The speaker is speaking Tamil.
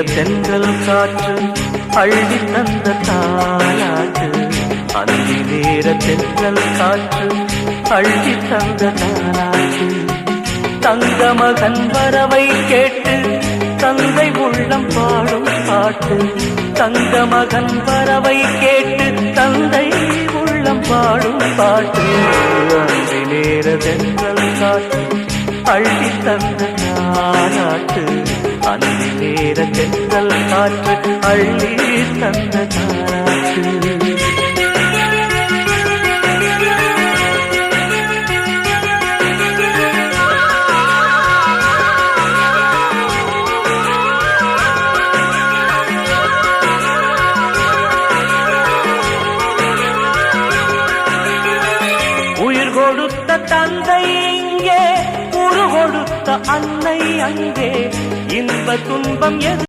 தென்றல் காற்று அள்ளி தந்த தாலாட்டு. அந்தி நேர தென்றல் காற்று அள்ளி தந்த தாலாட்டு. தங்க மகன் வரவை கேட்டு தந்தை உள்ளம் பாடும் பாட்டு. தங்க மகன் வரவை கேட்டு தந்தை உள்ளம் பாடும் பாட்டு. அந்தி நேர தென்றல் காற்று அள்ளி தந்த தாலாட்டு. அந்தி நேர தென்றல் காற்று அள்ளி தந்த தாலாட்டு. உயிர் கொடுத்த தந்தை இங்கே, உரு கொடுத்த அன்னை அங்கே. இன்ப துன்பம் எது